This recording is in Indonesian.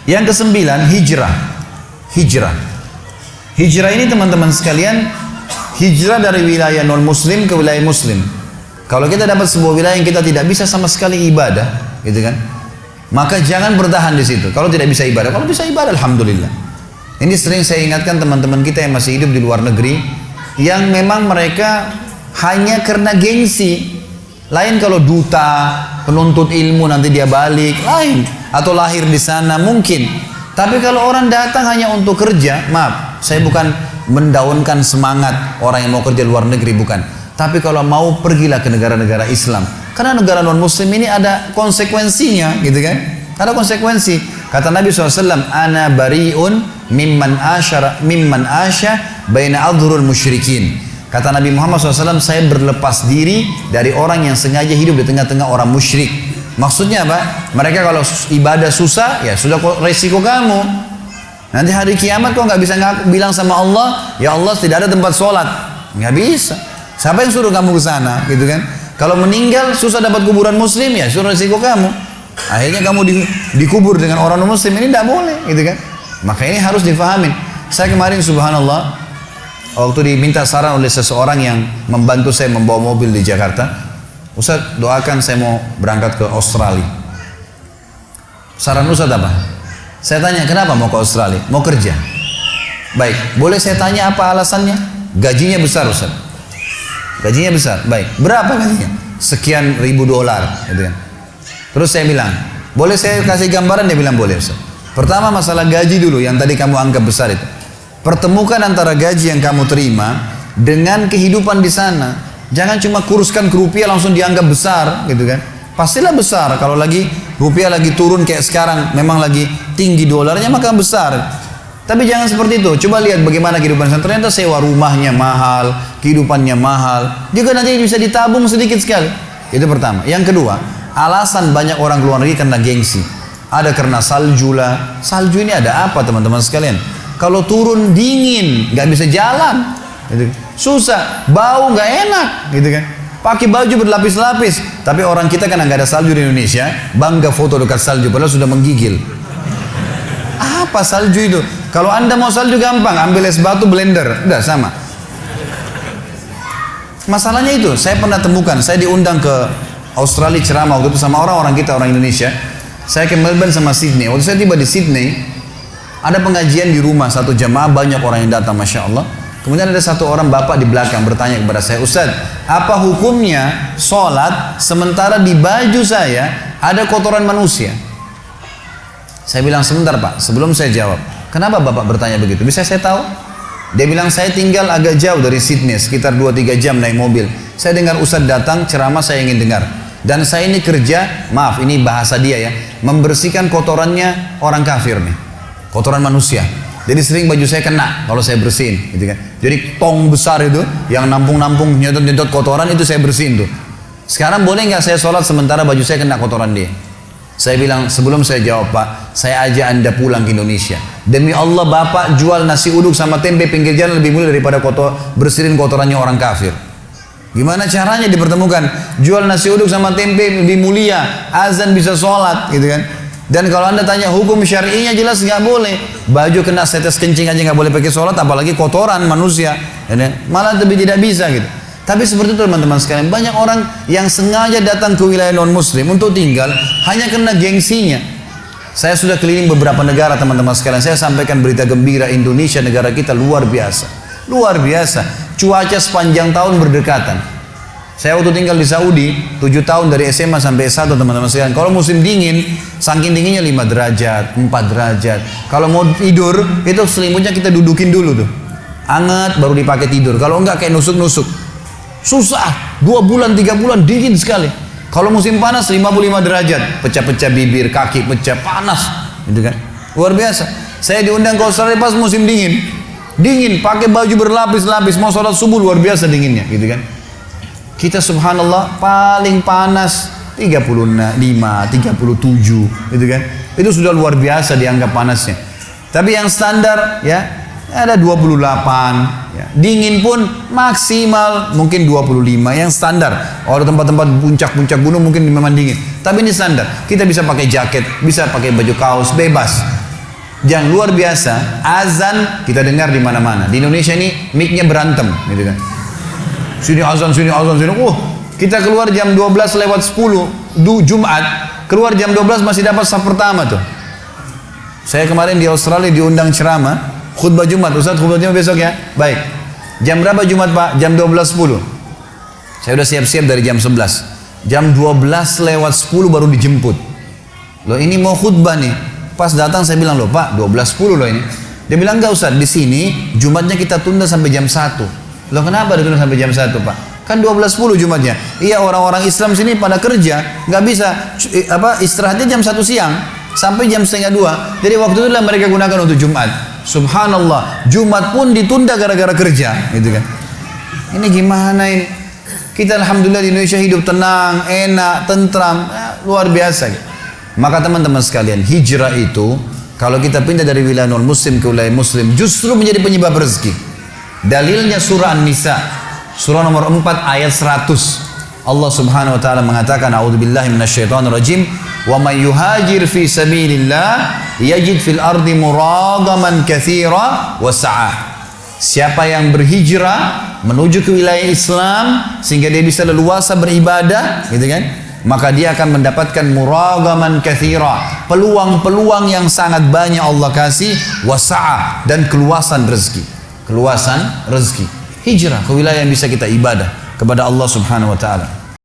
Yang kesembilan, hijrah. Hijrah. Hijrah ini teman-teman sekalian, hijrah dari wilayah non-muslim ke wilayah muslim. Kalau kita dapat sebuah wilayah yang kita tidak bisa sama sekali ibadah, gitu kan, maka jangan bertahan di situ. Kalau tidak bisa ibadah, kalau bisa ibadah, alhamdulillah. Ini sering saya ingatkan teman-teman kita yang masih hidup di luar negeri, yang memang mereka hanya karena gengsi. Lain kalau duta, penuntut ilmu nanti dia balik, lain. Atau lahir di sana mungkin. Tapi kalau orang datang hanya untuk kerja, maaf, saya bukan mendaunkan semangat orang yang mau kerja luar negeri, bukan. Tapi kalau mau, pergilah ke negara-negara Islam. Karena negara non-muslim ini ada konsekuensinya, gitu kan? Ada konsekuensi. Kata Nabi SAW, Ana bari'un mimman asya baina adhurul musyrikin. Kata Nabi Muhammad SAW, saya berlepas diri dari orang yang sengaja hidup di tengah-tengah orang musyrik. Maksudnya apa? Mereka kalau ibadah susah, ya sudah resiko kamu. Nanti hari kiamat kok nggak bisa bilang sama Allah, ya Allah tidak ada tempat sholat. Nggak bisa. Siapa yang suruh kamu ke sana, gitu kan? Kalau meninggal susah dapat kuburan muslim, ya suruh resiko kamu. Akhirnya kamu dikubur dengan orang non-muslim, ini tidak boleh, gitu kan? Maka ini harus difahamin. Saya kemarin subhanallah, waktu diminta saran oleh seseorang yang membantu saya membawa mobil di Jakarta, Ustaz doakan saya mau berangkat ke Australia. Saran Ustaz apa? Saya tanya, kenapa mau ke Australia? Mau kerja. Baik, boleh saya tanya apa alasannya? Gajinya besar Ustaz. Gajinya besar, baik. Berapa gajinya? Sekian ribu dolar, gitu kan. Terus saya bilang, boleh saya kasih gambaran? Dia bilang boleh Ustaz. Pertama masalah gaji dulu yang tadi kamu anggap besar itu. Pertemukan antara gaji yang kamu terima dengan kehidupan di sana. Jangan cuma kuruskan ke rupiah langsung dianggap besar, gitu kan. Pastilah besar. Kalau lagi rupiah lagi turun kayak sekarang, memang lagi tinggi dolarnya, maka besar. Tapi jangan seperti itu. Coba lihat bagaimana kehidupan sana. Ternyata sewa rumahnya mahal, kehidupannya mahal. Juga nanti bisa ditabung sedikit sekali. Itu pertama. Yang kedua, alasan banyak orang keluar negeri karena gengsi. Ada karena salju lah. Salju ini ada apa teman-teman sekalian? Kalau turun dingin, nggak bisa jalan. Gitu. Susah, bau nggak enak, gitu kan? Pakai baju berlapis-lapis. Tapi orang kita kan nggak ada salju di Indonesia, bangga foto dekat salju, padahal sudah menggigil. Apa salju itu? Kalau anda mau salju gampang, ambil es batu blender, udah sama. Masalahnya itu, saya pernah temukan, saya diundang ke Australia ceramah waktu itu sama orang-orang kita, orang Indonesia. Saya ke Melbourne sama Sydney. Waktu saya tiba di Sydney, ada pengajian di rumah satu jamaah, banyak orang yang datang, masya Allah. Kemudian ada satu orang bapak di belakang bertanya kepada saya, Ustaz, apa hukumnya sholat sementara di baju saya ada kotoran manusia? Saya bilang, sebentar Pak, sebelum saya jawab, kenapa Bapak bertanya begitu? Bisa saya tahu? Dia bilang, saya tinggal agak jauh dari Sydney, sekitar 2-3 jam naik mobil. Saya dengar Ustaz datang, ceramah saya ingin dengar. Dan saya ini kerja, maaf ini bahasa dia ya, membersihkan kotorannya orang kafir nih. Kotoran manusia. Jadi sering baju saya kena kalau saya bersihin, gitu kan. Jadi tong besar itu, yang nampung-nampung, nyedot-nyedot kotoran itu saya bersihin tuh. Sekarang boleh nggak saya sholat sementara baju saya kena kotoran dia? Saya bilang, sebelum saya jawab Pak, saya ajak anda pulang ke Indonesia. Demi Allah Bapak jual nasi uduk sama tempe pinggir jalan lebih mulia daripada bersihin kotorannya orang kafir. Gimana caranya dipertemukan? Jual nasi uduk sama tempe lebih mulia, azan bisa sholat, gitu kan. Dan kalau anda tanya hukum syar'inya jelas nggak boleh. Baju kena setes kencing aja nggak boleh pakai sholat, apalagi kotoran manusia. Malah lebih tidak bisa gitu. Tapi seperti itu teman-teman sekalian, banyak orang yang sengaja datang ke wilayah non-muslim untuk tinggal hanya karena gengsinya. Saya sudah keliling beberapa negara teman-teman sekalian, saya sampaikan berita gembira, Indonesia negara kita luar biasa. Luar biasa, cuaca sepanjang tahun berdekatan. Saya waktu tinggal di Saudi, 7 tahun dari SMA sampai S1 teman-teman sekalian. Kalau musim dingin, saking dinginnya 5 derajat, 4 derajat. Kalau mau tidur, itu selimutnya kita dudukin dulu tuh. Anget baru dipakai tidur, kalau enggak kayak nusuk-nusuk. Susah, 2 bulan, 3 bulan dingin sekali. Kalau musim panas 55 derajat, pecah-pecah bibir, kaki pecah, panas, gitu kan? Luar biasa. Saya diundang ke Australia pas musim dingin, pakai baju berlapis-lapis, mau sholat subuh luar biasa dinginnya, gitu kan? Kita subhanallah paling panas 35, 37, gitu kan? Itu sudah luar biasa dianggap panasnya. Tapi yang standar ya ada 28 ya. Dingin pun maksimal mungkin 25 yang standar. Ada tempat-tempat puncak-puncak gunung mungkin memang dingin, tapi ini standar. Kita bisa pakai jaket, bisa pakai baju kaos, bebas. Yang luar biasa, azan kita dengar di mana-mana. Di Indonesia ini mic-nya berantem, gitu kan. Sini azan, sini azan, sini. Kita keluar jam 12 lewat 10 Jumat, keluar jam 12 masih dapat saf pertama tuh. Saya kemarin di Australia diundang ceramah, khutbah Jumat. Ustaz, khutbah Jumat besok ya? Baik. Jam berapa Jumat Pak? Jam 12.10. Saya udah siap-siap dari jam 11. Jam 12 lewat 10 baru dijemput. Loh ini mau khutbah nih. Pas datang saya bilang, loh Pak, 12.10 loh ini. Dia bilang, enggak Ustaz, di sini Jumatnya kita tunda sampai jam 1. Loh kenapa ditunda sampai jam 1 Pak? Kan 12.10 Jumatnya. Iya, orang-orang Islam sini pada kerja, nggak bisa istirahatnya jam 1 siang sampai jam setengah 2. Jadi waktu itulah mereka gunakan untuk Jumat. Subhanallah, Jumat pun ditunda gara-gara kerja, gitu kan. Ini gimana ini? Kita alhamdulillah di Indonesia hidup tenang, enak, tentram, luar biasa. Gitu. Maka teman-teman sekalian, hijrah itu kalau kita pindah dari wilayah non muslim ke wilayah muslim justru menjadi penyebab rezeki. Dalilnya surah An-Nisa, surah nomor 4 ayat 100. Allah Subhanahu wa taala mengatakan, a'udzubillahi minasyaitonirrajim, wa may yuhajir fi sabilillah yajid fil ardi muragaman katsira wa sa'a. Siapa yang berhijrah menuju ke wilayah Islam sehingga dia bisa leluasa beribadah, gitu kan? Maka dia akan mendapatkan muragaman katsira, peluang-peluang yang sangat banyak Allah kasih, wasa'a, dan keluasan rezeki. Keluasan rezeki. Hijrah ke wilayah yang bisa kita ibadah kepada Allah Subhanahu wa taala.